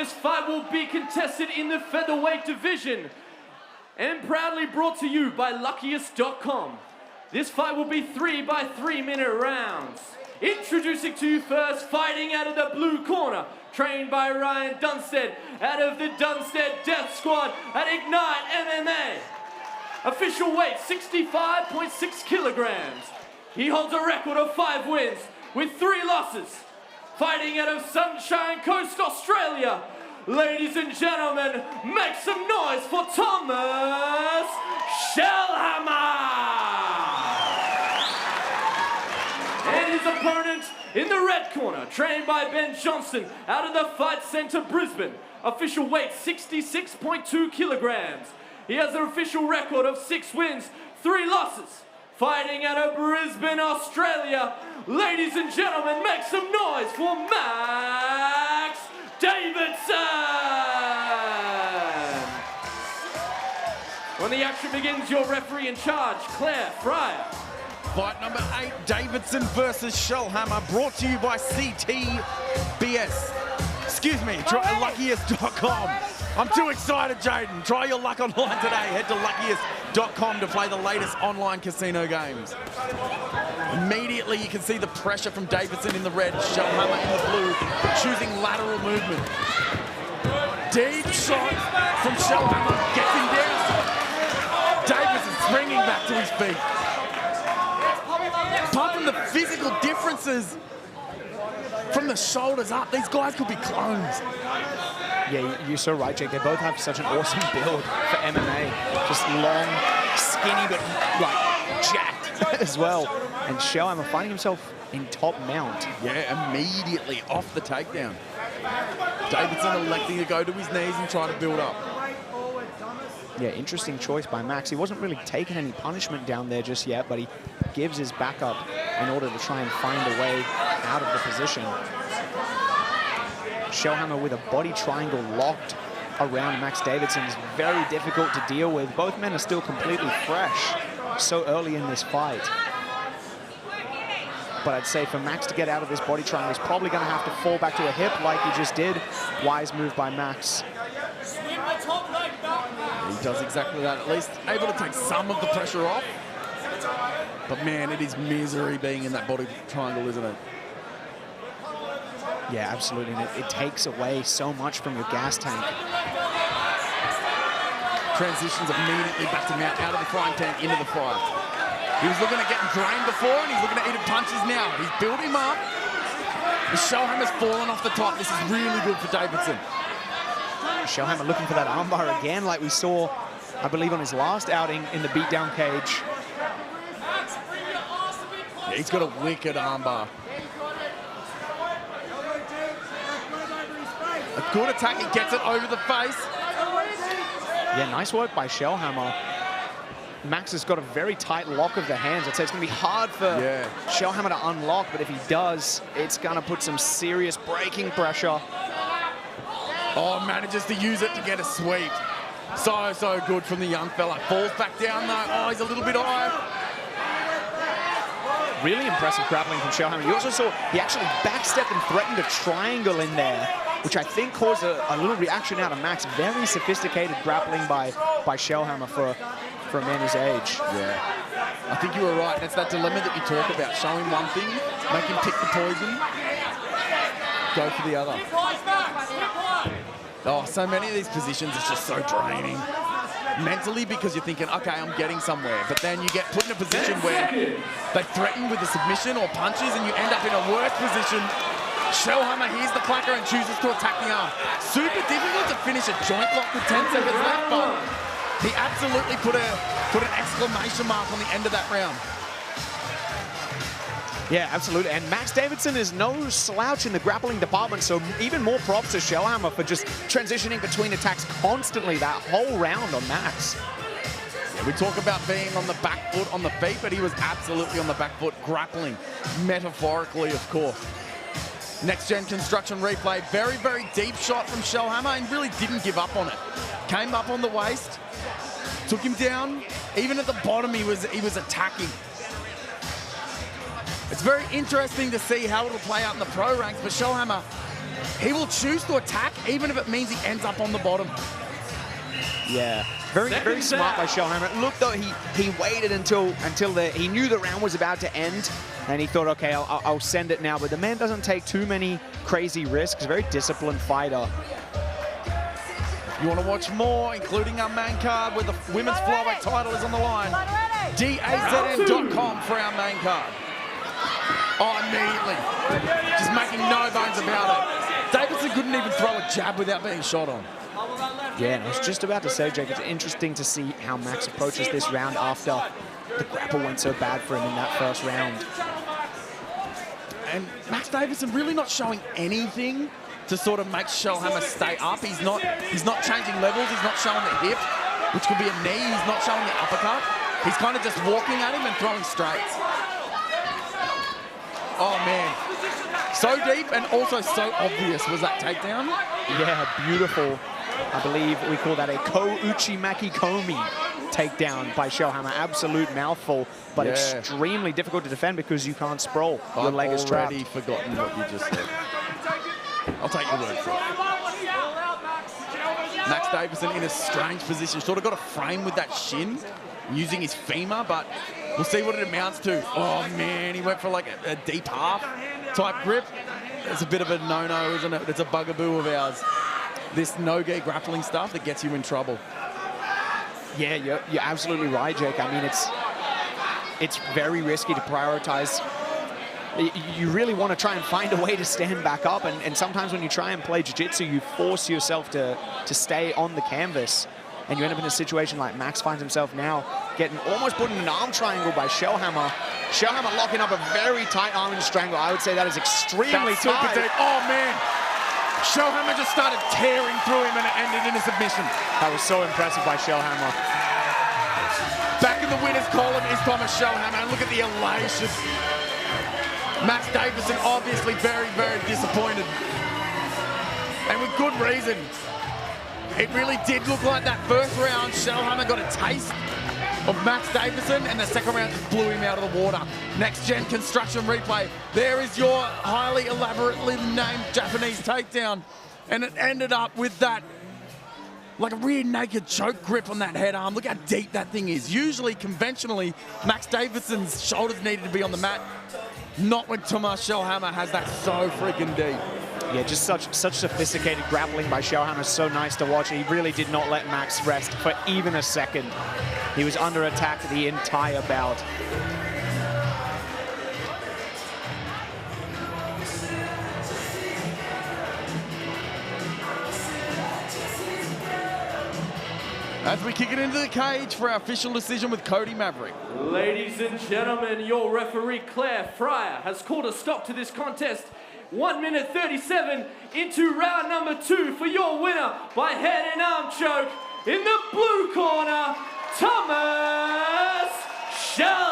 this fight will be contested in the featherweight division and proudly brought to you by luckiest.com. This fight will be 3 by 3 minute rounds. Introducing to you first, fighting out of the blue corner, trained by Ryan Dunstead out of the Dunstead Death Squad at Ignite MMA. Official weight 65.6 kilograms. He holds a record of 5 wins with 3 losses. Fighting out of Sunshine Coast, Australia, ladies and gentlemen, make some noise for Tomas Schellhamer! And his opponent in the red corner, trained by Ben Johnson out of the Fight Centre, Brisbane. Official weight 66.2 kilograms. He has an official record of 6 wins, 3 losses. Fighting out of Brisbane, Australia, ladies and gentlemen, make some noise for Max Davidson! When the action begins, your referee in charge, Claire Fryer. Fight number 8, Davidson versus Schellhamer, brought to you by CTBS. Excuse me, try luckiest.com. I'm too excited, Jaden. Try your luck online today. Head to luckiest.com to play the latest online casino games. Immediately, you can see the pressure from Davidson in the red, Schellhamer in the blue, choosing lateral movement. Deep shot from Schellhamer, gets him down. Davidson springing back to his feet. Apart from the physical differences from the shoulders up, these guys could be clones. Yeah, you're so right, Jake. They both have such an awesome build for MMA. Just long, skinny, but like jacked as well. And Schellhamer finding himself in top mount. Yeah, immediately off the takedown. Davidson electing to go to his knees and try to build up. Yeah, interesting choice by Max. He wasn't really taking any punishment down there just yet, but he gives his back up in order to try and find a way out of the position. Schellhamer with a body triangle locked around Max Davidson is very difficult to deal with. Both men are still completely fresh so early in this fight. But I'd say for Max to get out of this body triangle, he's probably going to have to fall back to a hip like he just did. Wise move by Max. He does exactly that, at least able to take some of the pressure off. But man, it is misery being in that body triangle, isn't it? Yeah, absolutely. And it takes away so much from your gas tank. Transitions immediately back to mount, out of the frying pan, into the fire. He was looking at getting drained before, and he's looking at eating punches now. He's built him up. The Schellhamer's fallen off the top. This is really good for Davidson. Schellhamer looking for that armbar again, like we saw, I believe, on his last outing in the beatdown cage. Yeah, he's got a wicked armbar. A good attack, he gets it over the face. Yeah, nice work by Schellhamer. Max has got a very tight lock of the hands. I'd say it's going to be hard for Schellhamer to unlock, but if he does, it's going to put some serious braking pressure. Oh, manages to use it to get a sweep. So good from the young fella. Falls back down though. Oh, he's a little bit high. Really impressive grappling from Schellhamer. You also saw he actually backstepped and threatened a triangle in there, which I think caused a little reaction out of Max. Very sophisticated grappling by Schellhamer for a man his age. Yeah, I think you were right. That's that dilemma that you talk about. Show him one thing, make him pick the poison, go for the other. Oh, so many of these positions is just so draining. Mentally, because you're thinking, okay, I'm getting somewhere. But then you get put in a position where they threaten with a submission or punches and you end up in a worse position. Schellhamer hears the clacker and chooses to attack the arm. Super difficult to finish a joint lock with 10 seconds left, but he absolutely put an exclamation mark on the end of that round. Yeah, absolutely. And Max Davidson is no slouch in the grappling department, so even more props to Schellhamer for just transitioning between attacks constantly that whole round on Max. Yeah, we talk about being on the back foot on the feet, but he was absolutely on the back foot grappling, metaphorically, of course. Next gen construction replay, very, very deep shot from Schellhamer and really didn't give up on it. Came up on the waist, took him down. Even at the bottom, he was attacking. It's very interesting to see how it'll play out in the pro ranks, but Schellhamer he will choose to attack even if it means he ends up on the bottom. Yeah, very smart by Schellhamer. Look, though, he waited until he knew the round was about to end, and he thought, okay, I'll send it now. But the man doesn't take too many crazy risks. Very disciplined fighter. You want to watch more, including our main card where the women's flyweight title is on the line. DAZN.com for our main card. Oh, immediately. Just making no bones about it. Davidson couldn't even throw a jab without being shot on. Yeah, and I was just about to say, Jake, it's interesting to see how Max approaches this round after the grapple went so bad for him in that first round. And Max Davidson really not showing anything to sort of make Schellhamer stay up. He's not changing levels. He's not showing the hip, which could be a knee. He's not showing the uppercut. He's kind of just walking at him and throwing straights. Oh, man. So deep and also so obvious was that takedown. Yeah, beautiful. I believe we call that a Ko-Uchi-Maki Komi takedown by Schellhamer. Absolute mouthful, but extremely difficult to defend because you can't sprawl. Your leg is trapped. I've already forgotten what you just said. I'll take your word for it. Max Davidson in a strange position. Sort of got a frame with that shin, using his femur, but we'll see what it amounts to. Oh, man, he went for like a deep half type grip. It's a bit of a no-no, isn't it? It's a bugaboo of ours. This no-gi grappling stuff that gets you in trouble. Yeah, you're absolutely right, Jake. I mean, it's very risky to prioritize. You really want to try and find a way to stand back up, and sometimes when you try and play jiu-jitsu, you force yourself to stay on the canvas, and you end up in a situation like Max finds himself now, getting almost put in an arm triangle by Schellhamer. Schellhamer locking up a very tight arm and strangle. I would say that is extremely tight. Oh, man. Schellhamer just started tearing through him and it ended in a submission. That was so impressive by Schellhamer. Back in the winner's column is Tomas Schellhamer, and look at the elation. Max Davidson obviously very, very disappointed. And with good reason. It really did look like that first round, Schellhamer got a taste of Max Davidson, and the second round just blew him out of the water. Next gen construction replay. There is your highly elaborately named Japanese takedown. And it ended up with that, like a rear naked choke grip on that head arm. Look how deep that thing is. Usually, conventionally, Max Davidson's shoulders needed to be on the mat. Not when Tomas Schellhamer has that so freaking deep. Yeah, just such sophisticated grappling by Schellhamer. So nice to watch. He really did not let Max rest for even a second. He was under attack the entire bout. As we kick it into the cage for our official decision with Cody Maverick. Ladies and gentlemen, your referee Claire Fryer has called a stop to this contest. 1 minute 37 into round number 2 for your winner by head and arm choke in the blue corner, Tomas Schellhamer.